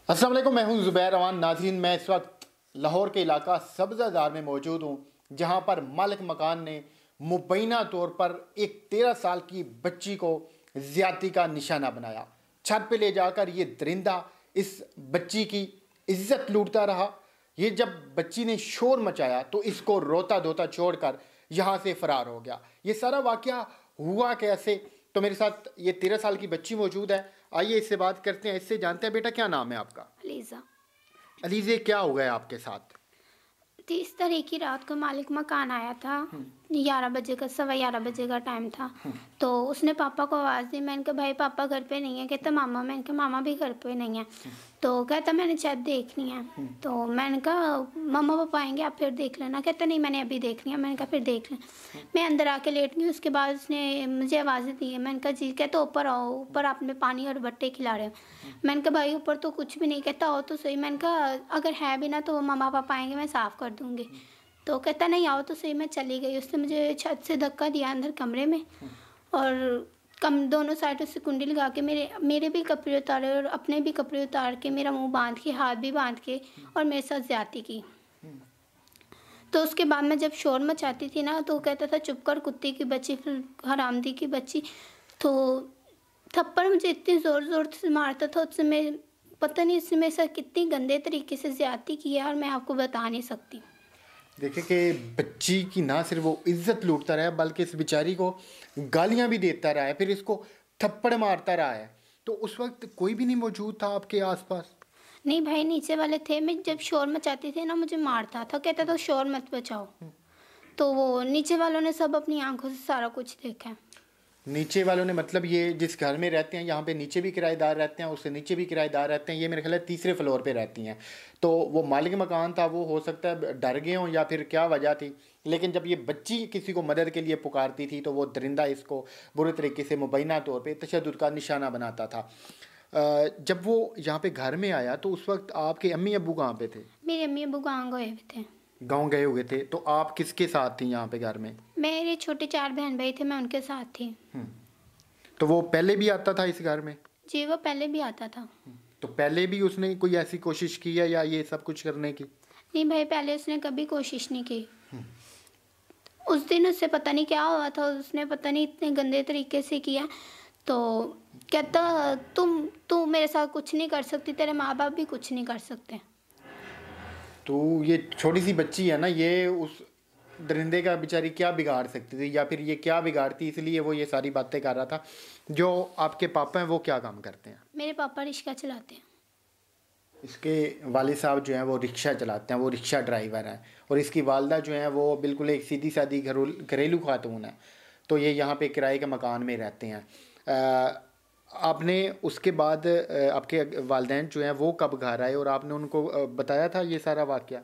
अस्सलाम वालेकुम, मैं हूं ज़ुबैर रवान। नाज़रीन, मैं इस वक्त लाहौर के इलाका सब्ज़ादार में मौजूद हूं, जहां पर मालिक मकान ने मुबैना तौर पर एक 13 साल की बच्ची को ज़्यादती का निशाना बनाया। छत पे ले जाकर ये दरिंदा इस बच्ची की इज्जत लूटता रहा। ये जब बच्ची ने शोर मचाया तो इसको रोता धोता छोड़कर यहाँ से फ़रार हो गया। ये सारा वाक़या हुआ कैसे? तो मेरे साथ ये 13 साल की बच्ची मौजूद है। आइए इससे बात करते हैं, इससे जानते हैं। बेटा, क्या नाम है आपका? अलीज़ा। अलीज़े, क्या हो गया आपके साथ? 30 तारीख की रात को मालिक मकान आया था। 11 बजे का, 11:15 बजे का टाइम था। तो उसने पापा को आवाज़ दी। मैंने कहा भाई पापा घर पे नहीं है। कहता मामा। मैंने कहा मामा भी घर पे नहीं है। तो कहता मैंने छत देखनी है। तो मैंने कहा मम्मा पापा आएंगे, आप फिर देख लेना। कहता नहीं मैंने अभी देखनी है। मैंने कहा फिर देख लें। मैं अंदर आके लेट गई। उसके बाद उसने मुझे आवाज़ें दी है। मैंने कहा जी। कहता ऊपर आओ, ऊपर आपने पानी और बट्टे खिला रहे हो। मैंने कहा भाई ऊपर तो कुछ भी नहीं। कहता आओ तो सही। मैंने कहा अगर है भी ना तो मम्मा पापा आएंगे, मैं साफ़ कर दूँगी। तो कहता नहीं आओ तो सही। मैं चली गई। उसने मुझे छत से धक्का दिया अंदर कमरे में, और दोनों साइडों से कुंडी लगा के मेरे भी कपड़े उतारे और अपने भी कपड़े उतार के, मेरा मुंह बांध के, हाथ भी बांध के, और मेरे साथ ज़्यादती की। तो उसके बाद मैं जब शोर मचाती थी ना, तो कहता था चुप कर कुत्ते की बच्ची, फिर हरामदी की बच्ची। तो थप्पड़ मुझे इतनी ज़ोर ज़ोर से मारता था। उससे मैं पता नहीं इसने मेरे साथ कितनी गंदे तरीके से ज़्यादती की है, और मैं आपको बता नहीं सकती। देखिए कि बच्ची की ना सिर्फ वो इज्जत लूटता रहा है, बल्कि इस बेचारी को गालियां भी देता रहा है, फिर इसको थप्पड़ मारता रहा है। तो उस वक्त कोई भी नहीं मौजूद था आपके आसपास? नहीं भाई, नीचे वाले थे। मैं जब शोर मचाती थी ना, मुझे मारता था। कहता था शोर मत मचाओ। तो वो नीचे वालों ने सब अपनी आंखों से सारा कुछ देखा है। नीचे वालों ने मतलब ये जिस घर में रहते हैं, यहाँ पे नीचे भी किराएदार रहते हैं, उससे नीचे भी किराएदार रहते हैं। ये मेरे ख्याल है तीसरे फ्लोर पे रहती हैं। तो वो मालिक मकान था, वो हो सकता है डर गए हों या फिर क्या वजह थी। लेकिन जब ये बच्ची किसी को मदद के लिए पुकारती थी तो वो दरिंदा इसको बुरे तरीके से मुबैना तौर पे तशद्दुद का निशाना बनाता था। जब वो यहाँ पे घर में आया तो उस वक्त आपके अम्मी अब्बू कहाँ पे थे? मेरे अम्मी अब्बू गाँव गए हुए थे। गाँव गए हुए थे। तो आप किसके साथ थी यहाँ पे घर में? मेरे छोटे 4 बहन भाई थे, मैं उनके साथ थी। तो वो पहले भी आता था इस घर में? जी, वो पहले भी आता था। तो पहले भी उसने कोई ऐसी कोशिश की है या ये सब कुछ करने की? नहीं भाई, पहले उसने कभी कोशिश नहीं की। उस दिन उससे पता नहीं क्या हुआ था, उसने पता नहीं इतने गंदे तरीके से किया। तो कहता तू मेरे साथ कुछ नहीं कर सकती, तेरे माँ बाप भी कुछ नहीं कर सकते। तो ये छोटी सी बच्ची है ना, ये उस दरिंदे का बेचारी क्या बिगाड़ सकती थी, या फिर ये क्या बिगाड़ती, इसलिए वो ये सारी बातें कर रहा था। जो आपके पापा हैं वो क्या काम करते हैं? मेरे पापा रिक्शा चलाते हैं। इसके वालिद साहब जो हैं वो रिक्शा चलाते हैं, वो रिक्शा ड्राइवर हैं। और इसकी वालदा जो हैं वो बिल्कुल एक सीधी सादी घरेलू खातून है। तो ये यहाँ पे किराए के मकान में रहते हैं। आपने उसके बाद आपके वालिदैन जो हैं वो कब घर आए और आपने उनको बताया था ये सारा वाक़या?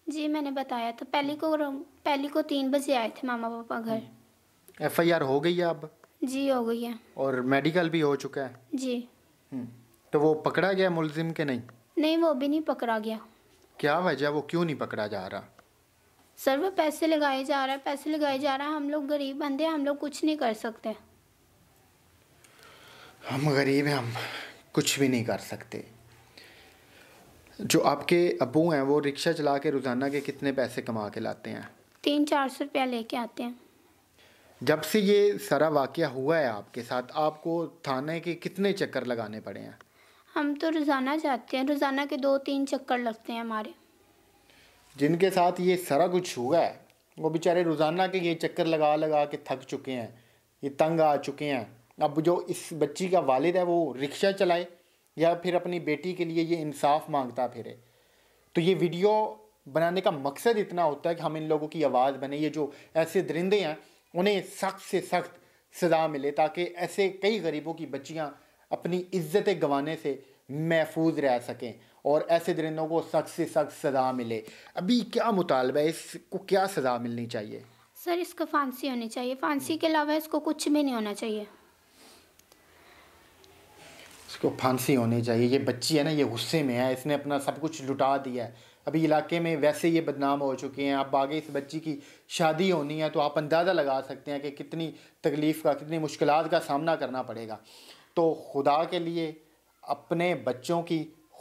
जी, मैंने बताया था। पहली को 3 बजे आए थे मामा पापा घर। FIR हो गई है अब? जी, हो गई है। और मेडिकल भी हो चुका है? जी। तो वो पकड़ा गया मुलजिम के नहीं? नहीं, वो भी नहीं पकड़ा गया। क्या वजह, वो क्यों नहीं पकड़ा जा रहा? सर, वो पैसे लगाए जा रहा है, पैसे लगाए जा रहा है। हम लोग गरीब बंदे हैं, हम लोग कुछ नहीं कर सकते। हम गरीब हैं, हम कुछ भी नहीं कर सकते। जो आपके अब्बू हैं वो रिक्शा चला के रोज़ाना के कितने पैसे कमा के लाते हैं? 300-400 रुपया लेके आते हैं। जब से ये सारा वाक़या हुआ है आपके साथ, आपको थाने के कितने चक्कर लगाने पड़े हैं? हम तो रोज़ाना जाते हैं, रोज़ाना के 2-3 चक्कर लगते हैं हमारे। जिनके साथ ये सारा कुछ हुआ है वो बेचारे रोज़ाना के ये चक्कर लगा लगा के थक चुके हैं, ये तंग आ चुके हैं। अब जो इस बच्ची का वालिद है वो रिक्शा चलाए या फिर अपनी बेटी के लिए ये इंसाफ मांगता फिरे। तो ये वीडियो बनाने का मकसद इतना होता है कि हम इन लोगों की आवाज़ बने। ये जो ऐसे दरिंदे हैं उन्हें सख्त से सख्त सज़ा मिले, ताकि ऐसे कई गरीबों की बच्चियां अपनी इज्जतें गंवाने से महफूज रह सकें और ऐसे दरिंदों को सख्त से सख्त सज़ा मिले। अभी क्या मुतालबा है, इसको क्या सज़ा मिलनी चाहिए? सर, इसको फांसी होनी चाहिए। फांसी के अलावा इसको कुछ भी नहीं होना चाहिए। इसको फांसी होनी चाहिए। ये बच्ची है ना, ये गुस्से में है, इसने अपना सब कुछ लुटा दिया है। अभी इलाके में वैसे ये बदनाम हो चुके हैं, अब आगे इस बच्ची की शादी होनी है तो आप अंदाज़ा लगा सकते हैं कि कितनी तकलीफ़ का, कितनी मुश्किलात का सामना करना पड़ेगा। तो खुदा के लिए अपने बच्चों की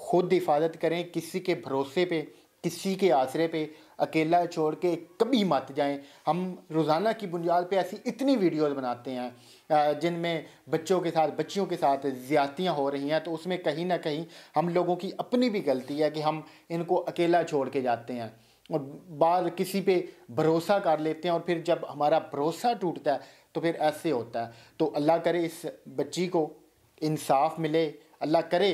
खुद हिफाजत करें, किसी के भरोसे पे, किसी के आसरे पे अकेला छोड़ के कभी मत जाएं। हम रोज़ाना की बुनियाद पे ऐसी इतनी वीडियोज़ बनाते हैं जिनमें बच्चों के साथ, बच्चियों के साथ ज़्यादतियाँ हो रही हैं, तो उसमें कहीं ना कहीं हम लोगों की अपनी भी गलती है कि हम इनको अकेला छोड़ के जाते हैं और बाद किसी पे भरोसा कर लेते हैं और फिर जब हमारा भरोसा टूटता है तो फिर ऐसे होता है। तो अल्लाह करे इस बच्ची को इंसाफ मिले, अल्लाह करे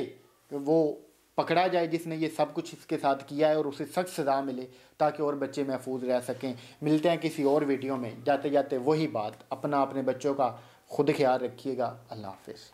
वो पकड़ा जाए जिसने ये सब कुछ इसके साथ किया है और उसे सख्त सज़ा मिले ताकि और बच्चे महफूज रह सकें। मिलते हैं किसी और वीडियो में। जाते जाते वही बात, अपने बच्चों का खुद ख्याल रखिएगा। अल्लाह हाफ़िज़।